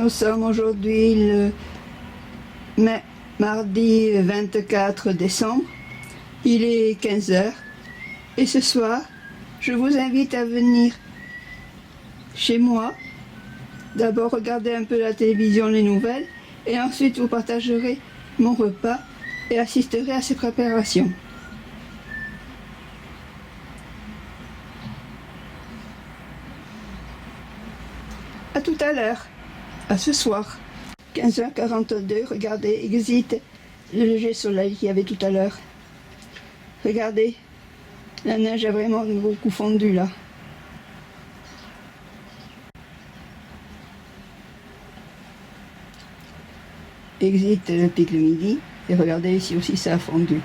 Nous sommes aujourd'hui le mardi 24 décembre. Il est 15 h et ce soir, je vous invite à venir chez moi. D'abord regarder un peu la télévision, les nouvelles, et ensuite vous partagerez mon repas et assisterez à ses préparations. À tout à l'heure, à ce soir. 15h42, regardez, exit le léger soleil qu'il y avait tout à l'heure. Regardez, la neige a vraiment beaucoup fondu là. Exit le pic le midi, et regardez ici aussi ça a fondu.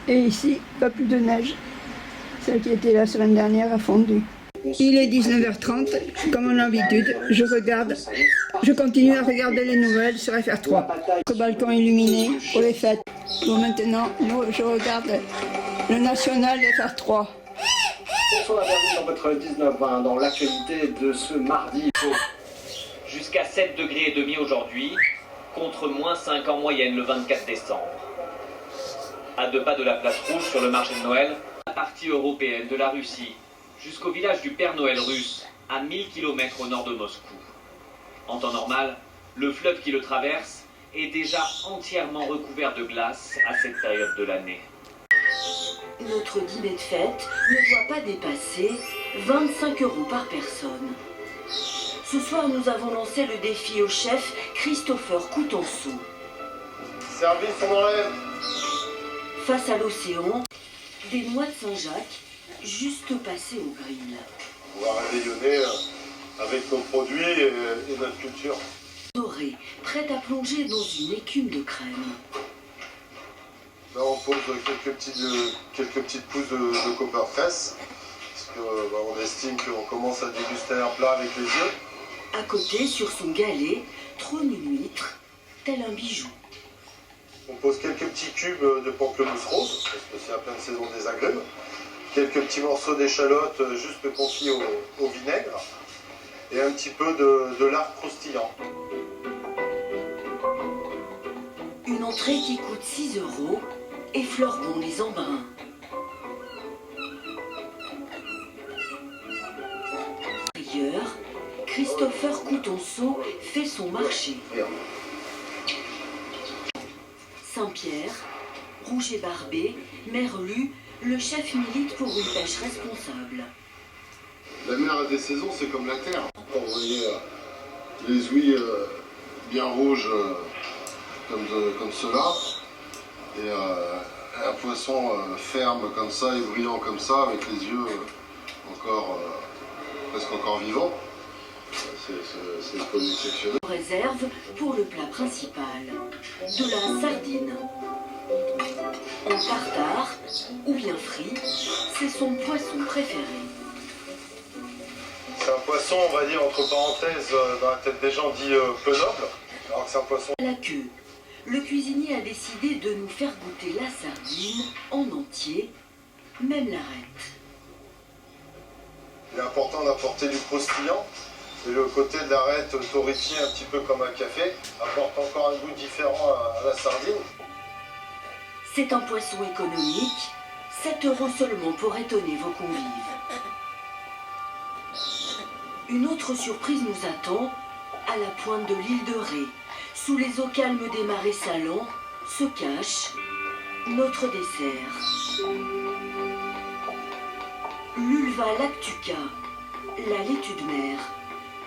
Et ici, pas plus de neige. Celle qui était la semaine dernière a fondu. Il est 19h30, comme en habitude, je continue à regarder les nouvelles sur FR3. Le balcon illuminé pour les fêtes. Bon, maintenant, je regarde le national FR3. Bonsoir, bienvenue dans votre 19-20, dans l'actualité de ce mardi. Jusqu'à 7,5 degrés aujourd'hui, contre -5 en moyenne le 24 décembre. À 2 pas de la place rouge sur le marché de Noël, la partie européenne de la Russie, jusqu'au village du Père Noël russe, à 1000 km au nord de Moscou. En temps normal, le fleuve qui le traverse est déjà entièrement recouvert de glace à cette période de l'année. Notre dîner de fête ne doit pas dépasser 25 € par personne. Ce soir, nous avons lancé le défi au chef Christopher Coutenceau. Service, on enlève. Face à l'océan, des noix de Saint-Jacques, juste passées au grill. On va réveillonner avec nos produits et notre culture. Doré, prête à plonger dans une écume de crème. Là, on pose quelques petites pousses de Copperfest, parce qu'on estime qu'on commence à déguster un plat avec les yeux. À côté, sur son galet, trône une huître, tel un bijou. On pose quelques petits cubes de pamplemousse rose, parce que c'est la pleine saison des agrumes. Quelques petits morceaux d'échalote juste confits au vinaigre. Et un petit peu de lard croustillant. Une entrée qui coûte 6 € effleure bon les embruns. Ailleurs, Christopher Coutenceau fait son marché. Saint-Pierre, Rouget Barbé, Merlu, le chef milite pour une pêche responsable. La mer a des saisons, c'est comme la terre. Quand vous voyez les ouïes bien rouges comme cela, et un poisson ferme comme ça et brillant comme ça, avec les yeux presque encore vivants, c'est une produit exceptionnel. On réserve pour le plat principal de la sardine. En tartare ou bien frit, c'est son poisson préféré. C'est un poisson, on va dire, entre parenthèses, dans la tête des gens dit peu noble, alors que c'est un poisson. À la queue, le cuisinier a décidé de nous faire goûter la sardine en entier, même l'arête. Il est important d'apporter du croustillant, et le côté de l'arête torréfié un petit peu comme un café apporte encore un goût différent à la sardine. C'est un poisson économique, 7 € seulement pour étonner vos convives. Une autre surprise nous attend à la pointe de l'île de Ré. Sous les eaux calmes des marais salants se cache notre dessert. L'Ulva lactuca, la laitue de mer,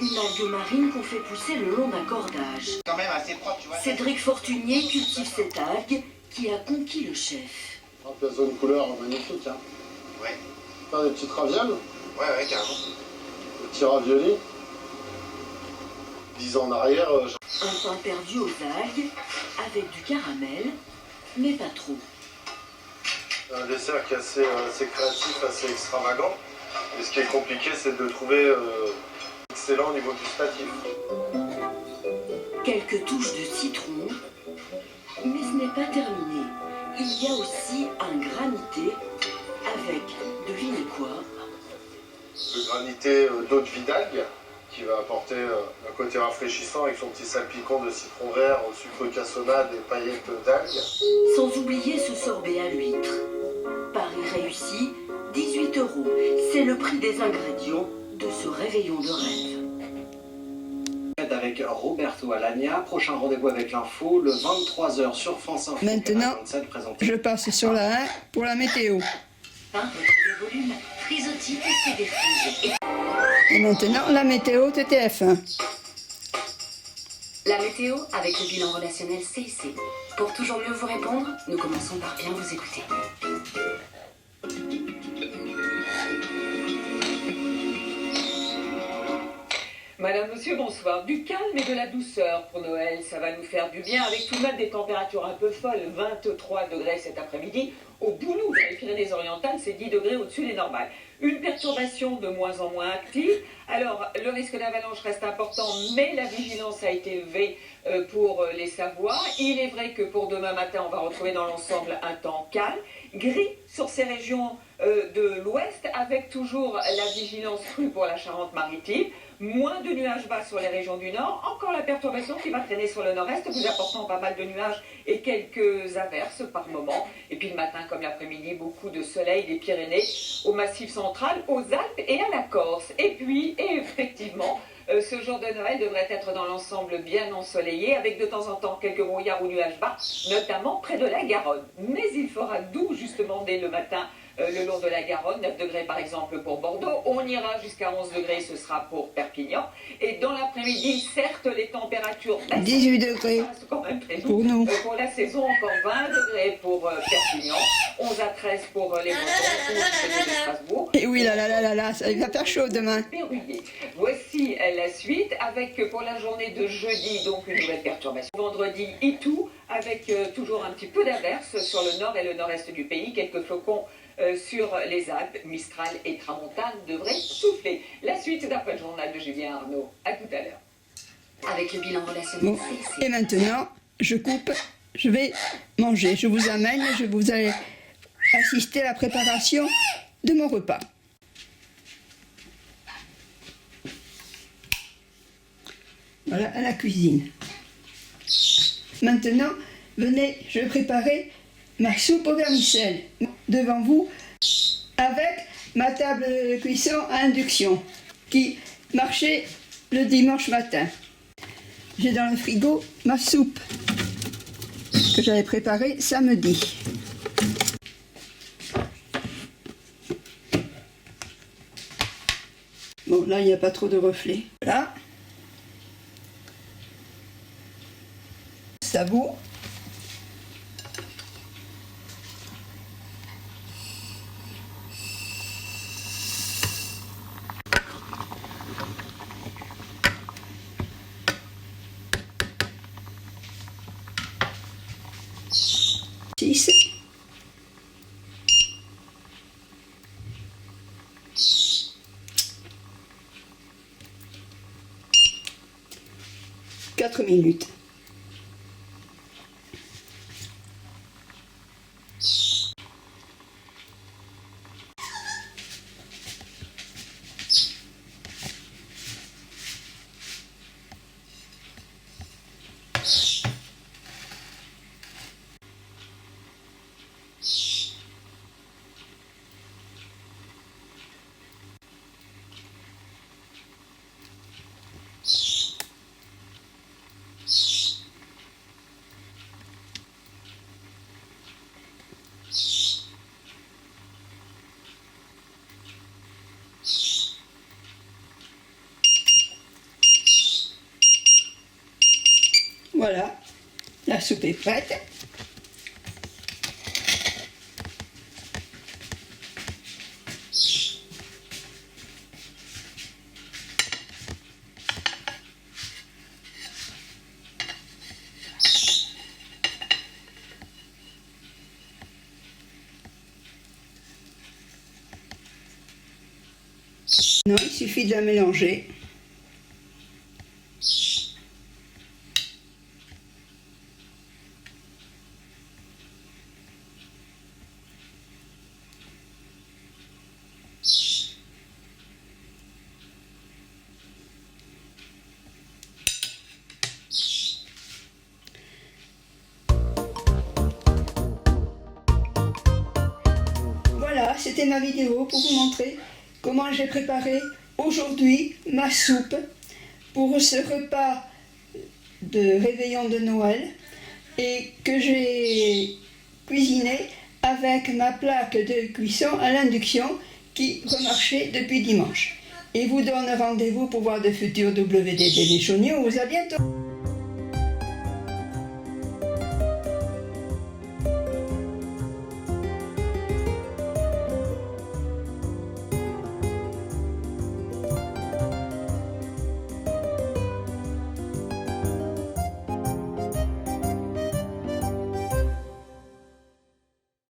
une algue marine qu'on fait pousser le long d'un cordage. Quand même assez propre, tu vois. Cédric Fortunier cultive cette algue qui a conquis le chef. Ah, puis elles ont une couleur magnifique. Hein. Ouais. Faire des petites ravioles, Ouais, carrément. des petits raviolis. 10 ans en arrière, Un pain perdu aux algues, avec du caramel, mais pas trop. un dessert qui est assez créatif, assez extravagant. Et ce qui est compliqué, c'est de trouver excellent au niveau gustatif. Quelques touches de citron, mais ce n'est pas terminé. Il y a aussi un granité avec, devinez quoi? Le granité d'eau de vie d'algue, qui va apporter un côté rafraîchissant avec son petit salpicon de citron vert au sucre cassonade et paillettes d'algues. Sans oublier ce sorbet à l'huître. Pari réussi, 18 €. C'est le prix des ingrédients de ce réveillon de rêve. Avec Roberto Alagna, prochain rendez-vous avec l'info, le 23h sur France Info. Maintenant, 27, présenté. Je passe sur la 1 pour la météo. Retrouvez volume, frisottis, testez des frises. Et maintenant, la météo de TF1. La météo avec le bilan relationnel CIC. Pour toujours mieux vous répondre, nous commençons par bien vous écouter. Madame, monsieur, bonsoir. Du calme et de la douceur pour Noël, ça va nous faire du bien avec tout de même des températures un peu folles, 23 degrés cet après-midi. Au Boulou, dans les Pyrénées-Orientales, c'est 10 degrés au-dessus des normales. Une perturbation de moins en moins active. Alors, le risque d'avalanche reste important, mais la vigilance a été élevée pour les Savoies. Il est vrai que pour demain matin, on va retrouver dans l'ensemble un temps calme, gris sur ces régions de l'ouest, avec toujours la vigilance crue pour la Charente-Maritime. Moins de nuages bas sur les régions du nord, encore la perturbation qui va traîner sur le nord-est, vous apportant pas mal de nuages et quelques averses par moment. Et puis le matin comme l'après-midi, beaucoup de soleil des Pyrénées au Massif central, aux Alpes et à la Corse. Et puis, effectivement, ce jour de Noël devrait être dans l'ensemble bien ensoleillé, avec de temps en temps quelques brouillards ou nuages bas, notamment près de la Garonne. Mais il fera doux justement dès le matin le long de la Garonne, 9 degrés par exemple pour Bordeaux, on ira jusqu'à 11 degrés, ce sera pour Perpignan. Et dans l'après-midi, certes, les températures 18 degrés restent quand même très doux. pour nous. Pour la saison, encore 20 degrés pour Perpignan, 11 à 13 pour les Bretons, 11 du côté de Strasbourg. Et oui, là, ça va faire chaud demain. Verrouillé. Voici la suite avec pour la journée de jeudi donc une nouvelle perturbation. Vendredi, Itou avec toujours un petit peu d'averses sur le nord et le nord-est du pays, quelques flocons sur les Alpes, Mistral et Tramontane devraient souffler. La suite d'après le journal de Julien Arnaud. À tout à l'heure. Avec le bilan relationnel Bon, CIC. et maintenant, je coupe, je vais manger. Je vous amène, je vous allez assister à la préparation de mon repas. Voilà, à la cuisine. Maintenant, venez, je vais préparer ma soupe au vermicelle devant vous avec ma table de cuisson à induction qui marchait le dimanche matin. J'ai dans le frigo ma soupe que j'avais préparée samedi. Bon, là, il n'y a pas trop de reflets. Voilà. Savoure. Six. Quatre minutes. Voilà, la soupe est prête. Non, il suffit de la mélanger. Voilà, c'était ma vidéo pour vous montrer comment j'ai préparé aujourd'hui ma soupe pour ce repas de réveillon de Noël et que j'ai cuisiné avec ma plaque de cuisson à l'induction qui remarchait depuis dimanche. Et vous donne rendez-vous pour voir de futurs WDD des Chaugneux. À bientôt.